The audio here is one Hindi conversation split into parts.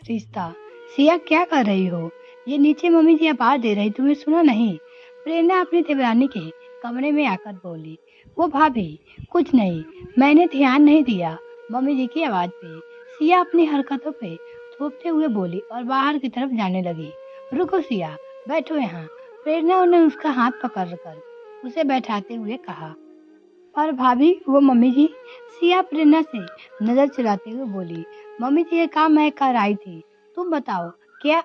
रिश्ता। सिया क्या कर रही हो? ये नीचे मम्मी जी आवाज दे रही, तुम्हें सुना नहीं? प्रेरणा अपनी देवरानी के कमरे में आकर बोली। वो भाभी, कुछ नहीं, मैंने ध्यान नहीं दिया मम्मी जी की आवाज पे। सिया अपनी हरकतों पे थोपते हुए बोली और बाहर की तरफ जाने लगी। रुको सिया, बैठो यहाँ। प्रेरणा ने उसका हाथ पकड़कर उसे बैठाते हुए कहा। और भाभी, वो मम्मी जी? सिया प्रेरणा से नजर चुराते हुए बोली। मम्मी जी, ये काम मैं कर आई थी, तुम बताओ क्या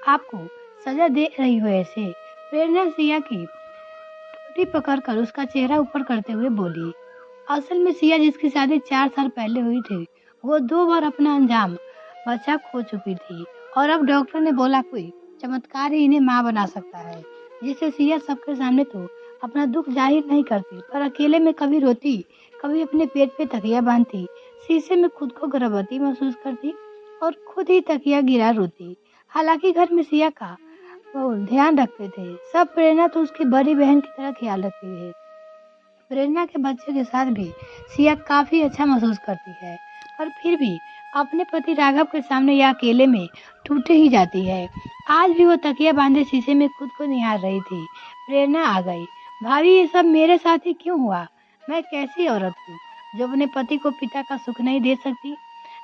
आपको सजा दे रही हो ऐसे? प्रेरणा सिया की टूटी पकड़कर उसका चेहरा ऊपर करते हुए बोली। असल में सिया जिसकी शादी 4 साल पहले हुई थी, वो 2 बार अपना अंजाम बच्चा खो चुकी थी और अब डॉक्टर ने बोला कोई चमत्कार ही इन्हें माँ बना सकता है। जिससे सिया सबके सामने तो अपना दुख जाहिर नहीं करती, पर अकेले में कभी रोती, कभी अपने पेट पे तकिया बांधती, शीशे में खुद को गर्भवती महसूस करती और खुद ही तकिया गिरा रोती। हालांकि घर में सिया का वो ध्यान रखते थे सब, प्रेरणा तो उसकी बड़ी बहन की तरह ख्याल रखती है। प्रेरणा के बच्चे के साथ भी सिया काफी अच्छा महसूस करती है, पर फिर भी अपने पति राघव के सामने या अकेले में टूटे ही जाती है। आज भी वो तकिया बांधे शीशे में खुद को निहार रही थी। प्रेरणा आ गई। भाभी, ये सब मेरे साथ ही क्यों हुआ? मैं कैसी औरत हूँ जो अपने पति को पिता का सुख नहीं दे सकती?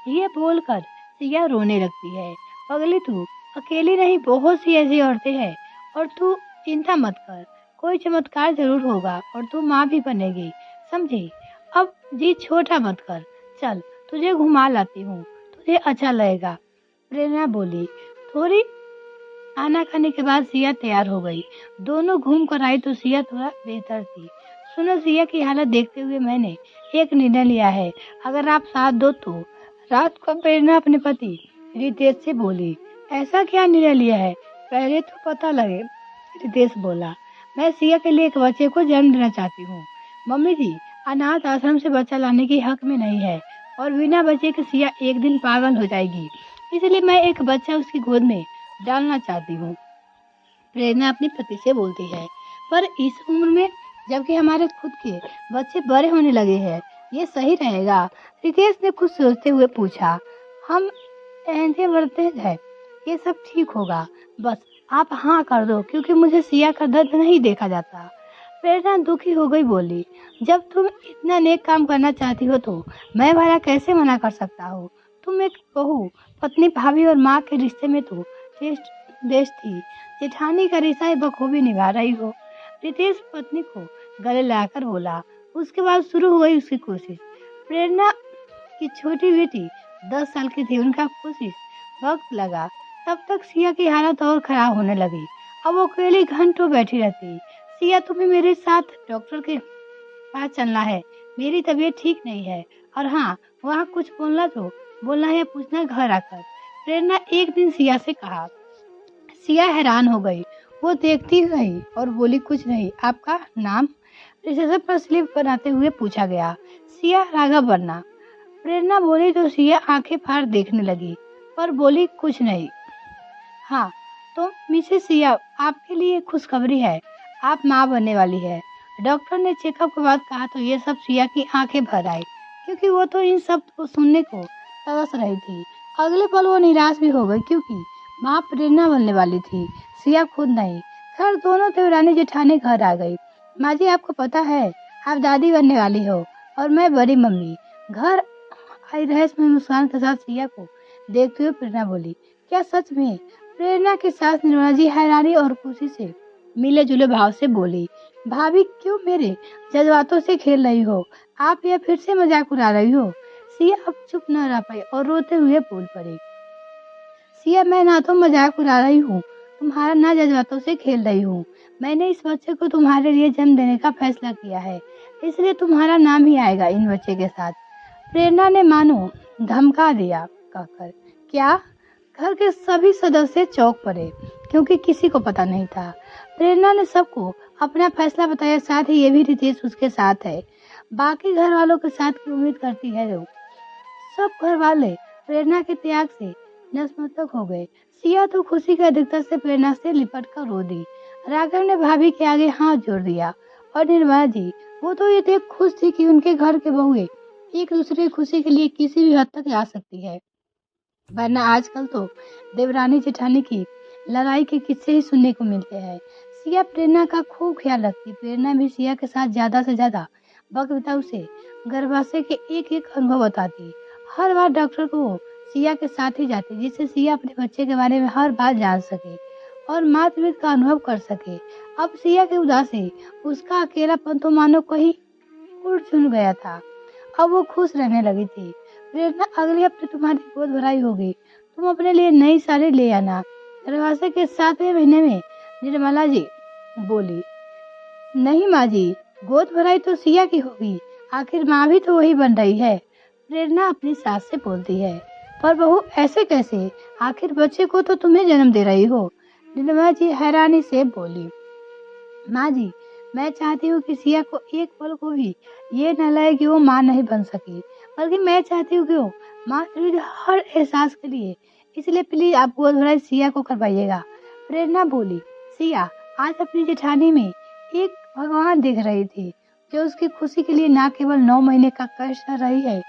ये बोलकर सिया रोने लगती है। पगली, तू अकेली नहीं, बहुत सी ऐसी औरतें हैं और तू चिंता मत कर, कोई चमत्कार जरूर होगा और तू माँ भी बनेगी, समझी? अब जी छोटा मत कर, चल तुझे घुमा लाती हूँ, तुझे अच्छा लगेगा। प्रेरणा बोली। थोड़ी खाना खाने के बाद सिया तैयार हो गई। दोनों घूम कर आई तो सिया थोड़ा बेहतर थी। सुनो, सिया की हालत देखते हुए मैंने एक निर्णय लिया है, अगर आप साथ दो तो। रात को प्रेरणा अपने पति रितेश से बोली। ऐसा क्या निर्णय लिया है, पहले तो पता लगे। रितेश बोला। मैं सिया के लिए एक बच्चे को जन्म देना चाहती हूँ। मम्मी जी, अनाथ आश्रम से बच्चा लाने की हक में नहीं है और बिना बच्चे के सिया एक दिन पागल हो जाएगी, इसलिए मैं एक बच्चा उसकी गोद में डालना चाहती हूँ। प्रेरणा अपने पति से बोलती है। पर इस उम्र में, जबकि हमारे खुद के बच्चे बड़े होने लगे हैं, ये सही रहेगा? रितेश ने कुछ सोचते हुए पूछा। हम ऐसे बढ़ते हैं, ये सब ठीक होगा, बस आप हाँ कर दो, क्योंकि मुझे सिया का दर्द नहीं देखा जाता। प्रेरणा दुखी हो गई, बोली। जब तुम इतना नेक काम करना चाहती हो तो मैं भला कैसे मना कर सकता हूँ? तुम एक बहू, पत्नी, भाभी और माँ के रिश्ते में तो देश थी जेठानी का रिश्ता बखूबी निभा रही हो। रितेश पत्नी को गले लगाकर बोला। उसके बाद शुरू हो गई उसकी कोशिश। प्रेरणा की छोटी बेटी 10 साल की थी, उनका कोशिश वक्त लगा। तब तक सिया की हालत और खराब होने लगी। अब वो अकेली घंटों बैठी रहती। सिया, तुम्हें मेरे साथ डॉक्टर के पास चलना है, मेरी तबीयत ठीक नहीं है। और हाँ, वहाँ कुछ बोलना तो बोलना है, पूछना घर आकर। प्रेरणा एक दिन सिया से कहा। सिया हैरान हो गई। वो देखती रही और बोली, कुछ नहीं, आपका नाम? रिसेप्शन पर स्लिप बनाते हुए पूछा गया। सिया, राघव वर्मा। प्रेरणा बोली तो सिया आंखें फाड़ देखने लगी, पर बोली, कुछ नहीं। हाँ, तो मिसेस सिया, आपके लिए खुशखबरी है, आप माँ बनने वाली है। डॉक्टर ने चेकअप के बाद कहा तो ये सब सिया की आंखें भर आई, क्योंकि वो तो इन सब को सुनने को तरस रही थी। अगले पल वो निराश भी हो गई, क्योंकि माँ प्रेरणा बनने वाली थी, सिया खुद नहीं। खैर, दोनों देवरानी जेठानी घर आ गई। माँ जी, आपको पता है आप दादी बनने वाली हो और मैं बड़ी मम्मी। घर आई रहस्य में मुस्कान के साथ सिया को देखते हुए प्रेरणा बोली। क्या सच में? प्रेरणा के साथ निर्मला जी हैरानी और खुशी से मिले जुले भाव से बोली। भाभी, क्यों मेरे जज्बातों से खेल रही हो? आप यह फिर से मजाक उड़ा रही हो? सिया अब चुप न रह पाई और रोते हुए बोल पड़ी। सिया, मैं ना तो मजाक उड़ा रही हूँ तुम्हारा, ना जज्बातों से खेल रही हूँ। मैंने इस बच्चे को तुम्हारे लिए जन्म देने का फैसला किया है, इसलिए तुम्हारा नाम ही आएगा इन बच्चे के साथ। प्रेरणा ने मानो धमका दिया कहकर। क्या? घर के सभी सदस्य चौंक पड़े, क्योंकि किसी को पता नहीं था। प्रेरणा ने सबको अपना फैसला बताया, साथ ही ये भी रितेश उसके साथ है। बाकी घर वालों के साथ की उम्मीद करती है जो सब घर वाले प्रेरणा के त्याग से नतमस्तक हो गए। सिया तो खुशी की अधिकता से प्रेरणा से लिपट कर रो दी। राघव ने भाभी के आगे हाथ जोड़ दिया और निर्मला जी, वो तो ये देख खुश थी कि उनके घर के बहुएं एक दूसरे की खुशी के लिए किसी भी हद तक जा सकती है। वरना आजकल तो देवरानी जेठानी की लड़ाई के किस्से ही सुनने को मिलते हैं। सिया प्रेरणा का खूब ख्याल रखती। प्रेरणा भी सिया के साथ ज्यादा से ज्यादा वक्त बिता उसे गर्भाशय के एक एक अनुभव बताती। हर बार डॉक्टर को वो सिया के साथ ही जाती, जिससे सिया अपने बच्चे के बारे में हर बात जान सके और मातृत्व का अनुभव कर सके। अब सिया के उदासी, उसका अकेलापन तो मानो कहीं उड़ चुन गया था। अब वो खुश रहने लगी थी। प्रेरणा, अगले हफ्ते तुम्हारी गोद भराई होगी, तुम अपने लिए नई साड़ी ले आना। गर्भाशय के 7वें महीने में निर्मला जी बोली। नहीं माँ जी, गोद भराई तो सिया की होगी, आखिर माँ भी तो वही बन रही है। प्रेरणा अपनी सास से बोलती है। पर बहू, ऐसे कैसे, आखिर बच्चे को तो तुम्हें जन्म दे रही हो। निर्मला जी हैरानी से बोली। माँ जी, मैं चाहती हूँ कि सिया को एक पल को भी ये न लगे कि वो माँ नहीं बन सकी, बल्कि मैं चाहती हूँ कि वो माँ से हर एहसास के लिए। इसलिए प्लीज आप गोद भराई सिया को करवाइएगा। प्रेरणा बोली। सिया आज अपनी जेठानी में एक भगवान दिख रही थी, जो उसकी खुशी के लिए न केवल 9 महीने का कष्ट सह रही है,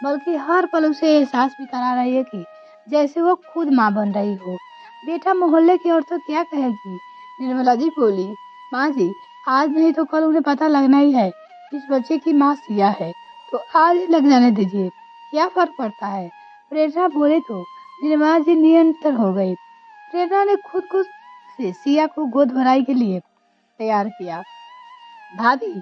बल्कि हर पल उसे एहसास भी करा रही है कि जैसे वो खुद माँ बन रही हो। बेटा, मोहल्ले की औरतें क्या कहेगी। निर्मला जी बोली। माँ जी, आज नहीं तो कल उन्हें पता लगना ही है इस बच्चे की माँ सिया है, तो आज ही लग जाने दीजिए, क्या फर्क पड़ता है। प्रेरणा बोले तो निर्मला जी निरंतर हो गई। प्रेरणा ने खुद को से सिया को गोद भराई के लिए तैयार किया। भाभी,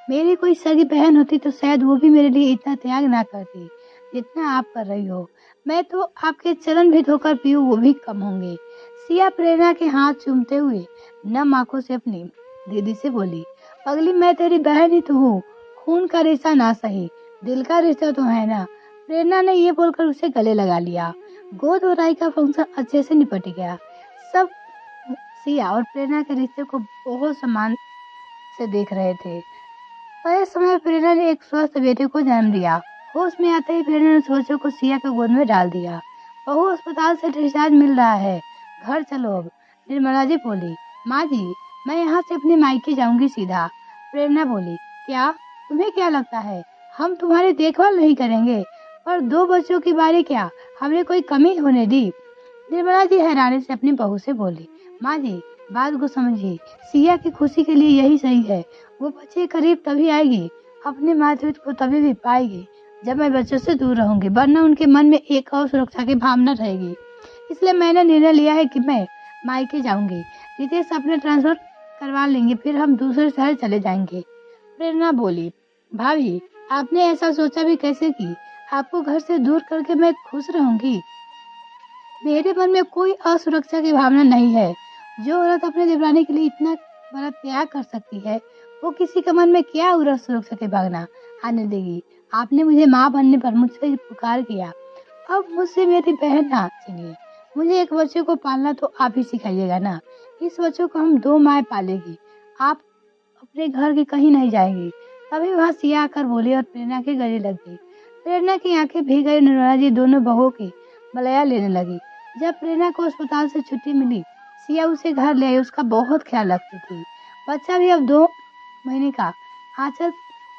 मेरी कोई सगी बहन होती तो शायद वो भी मेरे लिए इतना त्याग ना करती जितना आप कर रही हो। मैं तो आपके चरण भी धोकर पीऊँ वो भी कम होंगे। सिया प्रेरणा के हाथ चूमते हुए नम आंखों से अपनी दीदी से बोली। पगली, मैं तेरी बहन ही तो हूँ, खून का रिश्ता ना सही, दिल का रिश्ता तो है ना। प्रेरणा ने ये बोलकर उसे गले लगा लिया। गोद भराई का फंक्शन अच्छे से निपट गया। सब सिया और प्रेरणा के रिश्ते को बहुत सम्मान से देख रहे थे। तय समय प्रेरणा ने एक स्वस्थ बेटे को जन्म दिया। होश में आते ही प्रेरणा ने सोचो को सिया के गोद में डाल दिया। बहू, अस्पताल से डिस्चार्ज मिल रहा है, घर चलो अब। निर्मला जी बोली। माँ जी, मैं यहाँ से अपने मायके जाऊंगी सीधा। प्रेरणा बोली। क्या, तुम्हें क्या लगता है हम तुम्हारी देखभाल नहीं करेंगे? पर 2 बच्चों की बारी क्या हमने कोई कमी होने दी? निर्मला जी हैरानी से अपनी बहू से बोली। माँ जी, बात को समझिए, सिया की खुशी के लिए यही सही है। वो बच्चे करीब तभी आएगी, अपने मातृत्व को तभी भी पाएगी जब मैं बच्चों से दूर रहूंगी, वरना उनके मन में एक और सुरक्षा की भावना रहेगी। इसलिए मैंने निर्णय लिया है कि मैं मायके जाऊंगी। रितेश अपने ट्रांसफर करवा लेंगे, फिर हम दूसरे शहर चले जाएंगे। प्रेरणा बोली। भाभी, आपने ऐसा सोचा भी कैसे कि आपको घर से दूर करके मैं खुश रहूंगी? मेरे मन में कोई असुरक्षा की भावना नहीं है। जो औरत अपने देवरानी के लिए इतना बड़ा त्याग कर सकती है, वो किसी के मन में क्या असुरक्षा की भावना आने देगी। आपने मुझे माँ बनने पर मुझसे पुकार किया, अब मुझसे मेरी बहन ना छीनिए। मुझे एक बच्चे को पालना तो आप ही सिखाइएगा ना। इस बच्चे को हम 2 माएँ पालेगी। आप अपने घर की कहीं नहीं जाएंगी। तभी वहाँ सिया आकर बोली और प्रेरणा के गले लग गई। प्रेरणा की आंखें भीग गई। निर्मला जी दोनों बहुओं की मलया लेने लगी। जब प्रेरणा को अस्पताल से छुट्टी मिली, सिया उसे घर ले आई। उसका बहुत ख्याल रखती थी। बच्चा भी अब 2 महीने का आंचल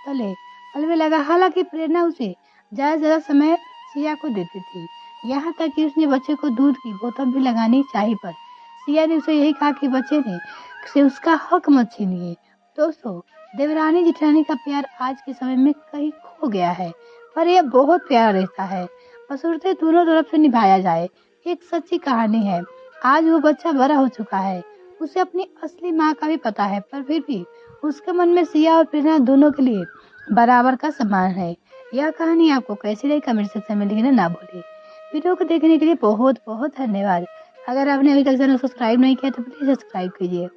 तले पलने लगा। हालांकि प्रेरणा उसे ज्यादा से ज्यादा समय सिया को देती थी, यहाँ तक कि उसने बच्चे को दूध की बोतल भी लगानी चाहिए, पर सिया ने उसे यही कहा कि बच्चे ने से उसका हक मत छीनिए। दोस्तों, देवरानी जेठानी का प्यार आज के समय में कहीं खो गया है, पर यह बहुत प्यारा रिश्ता है। बशर्ते दोनों तरफ से निभाया जाए। एक सच्ची कहानी है। आज वो बच्चा बड़ा हो चुका है, उसे अपनी असली माँ का भी पता है, पर फिर भी उसके मन में सिया और प्रेरणा दोनों के लिए बराबर का सम्मान है। यह कहानी आपको कैसी लगी कमेंट सेक्शन में लिखना ना भूलिए। वीडियो को देखने के लिए बहुत बहुत धन्यवाद। अगर आपने अभी तक चैनल सब्सक्राइब नहीं किया तो प्लीज सब्सक्राइब कीजिए।